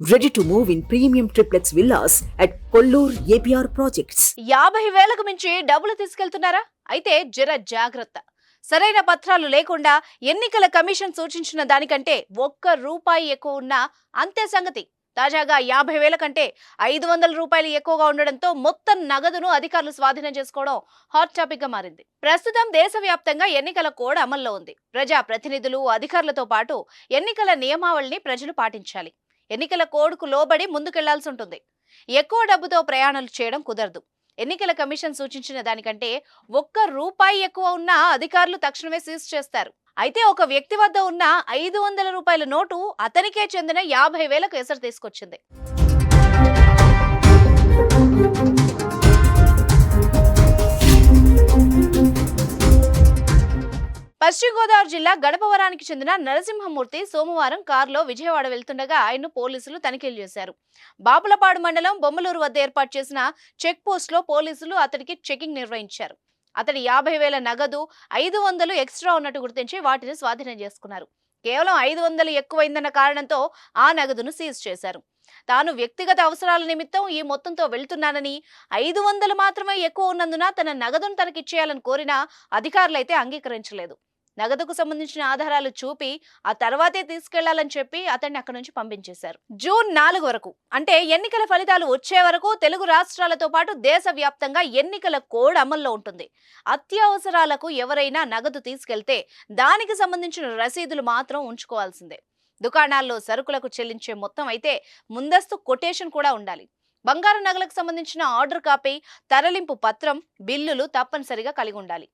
Ready to move in premium triplex villas at Kollur APR projects. 50,000కు మించి డబ్బులు తీసుకెళ్తున్నారా? అయితే జర జాగ్రత్త. సరైన పత్రాలు లేకుండా ఎన్నికల కమిషన్ సూచించిన దానికంటే ₹1 ఎక్కువ ఉన్నా అంతే సంగతి. తాజాగా 50,000 కంటే ₹500 ఎక్కువగా ఉండడంతో మొత్తం నగదును అధికారులు స్వాధీనం చేసుకోవడం హాట్ టాపిక్ గా మారింది. ప్రస్తుతం దేశవ్యాప్తంగా ఎన్నికల కోడ్ అమల్లో ఉంది. ప్రజా ప్రతినిధులు, అధికారులతో పాటు ఎన్నికల నియమావళిని ప్రజలు పాటించాలి. ఎన్నికల కోడ్కు లోబడి ముందుకెళ్లాల్సి ఉంటుంది. ఎక్కువ డబ్బుతో ప్రయాణాలు చేయడం కుదరదు. ఎన్నికల కమిషన్ సూచించిన దానికంటే ₹1 ఎక్కువ ఉన్నా అధికారులు తక్షణమే సీజ్ చేస్తారు. అయితే ఒక వ్యక్తి వద్ద ఉన్న ₹500 నోటు అతనికే చెందిన 50,000కు ఎసరు తీసుకొచ్చింది. పశ్చిమ గోదావరి జిల్లా గడపవరానికి చెందిన నరసింహమూర్తి సోమవారం కారులో విజయవాడ వెళ్తుండగా ఆయన్ను పోలీసులు తనిఖీలు చేశారు. బాపులపాడు మండలం బొమ్మలూరు వద్ద ఏర్పాటు చేసిన చెక్ పోస్ట్ లో పోలీసులు అతడికి చెకింగ్ నిర్వహించారు. అతడి 50,000 నగదు, 500 ఎక్స్ట్రా ఉన్నట్టు గుర్తించి వాటిని స్వాధీనం చేసుకున్నారు. కేవలం 500 ఎక్కువైందన్న కారణంతో ఆ నగదును సీజ్ చేశారు. తాను వ్యక్తిగత అవసరాల నిమిత్తం ఈ మొత్తంతో వెళ్తున్నానని, 500 మాత్రమే ఎక్కువ ఉన్నందున తన నగదును తనకిచ్చేయాలని కోరినా అధికారులైతే అంగీకరించలేదు. నగదుకు సంబంధించిన ఆధారాలు చూపి ఆ తర్వాతే తీసుకెళ్లాలని చెప్పి అతన్ని అక్కడి నుంచి పంపించేశారు. జూన్ 4 వరకు అంటే ఎన్నికల ఫలితాలు వచ్చే వరకు తెలుగు రాష్ట్రాలతో పాటు దేశవ్యాప్తంగా ఎన్నికల కోడ్ అమల్లో ఉంటుంది. అత్యవసరాలకు ఎవరైనా నగదు తీసుకెళ్తే దానికి సంబంధించిన రసీదులు మాత్రం ఉంచుకోవాల్సిందే. దుకాణాల్లో సరుకులకు చెల్లించే మొత్తం అయితే ముందస్తు కొటేషన్ కూడా ఉండాలి. బంగారు నగలకు సంబంధించిన ఆర్డర్ కాపీ, తరలింపు పత్రం, బిల్లులు తప్పనిసరిగా కలిగి ఉండాలి.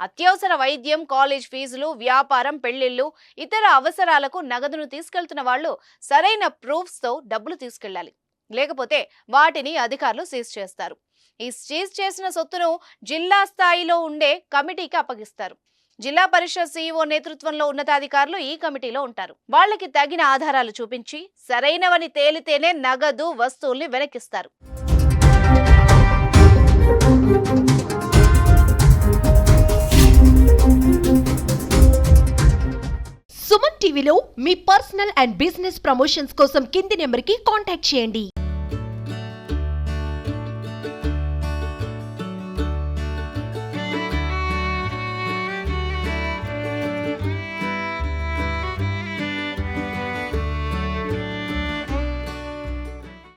అత్యవసర వైద్యం, కాలేజ్ ఫీజులు, వ్యాపారం, పెళ్లిళ్లు, ఇతర అవసరాలకు నగదును తీసుకెళ్తున్న వాళ్ళు సరైన ప్రూఫ్స్ తో డబ్బులు తీసుకెళ్లాలి. లేకపోతే వాటిని అధికారులు సీజ్ చేస్తారు. ఈ సీజ్ చేసిన సొత్తును జిల్లా స్థాయిలో ఉండే కమిటీకి అప్పగిస్తారు. జిల్లా పరిషత్ CEO నేతృత్వంలో ఉన్నతాధికారులు ఈ కమిటీలో ఉంటారు. వాళ్ళకి తగిన ఆధారాలు చూపించి సరైనవని తేలితేనే నగదు, వస్తువుల్ని వెనక్కిస్తారు. సుమన్ టీవీలో మీ పర్సనల్ అండ్ బిజినెస్ ప్రమోషన్స్ కోసం కింది నెంబర్కి కాంటాక్ట్ చేయండి.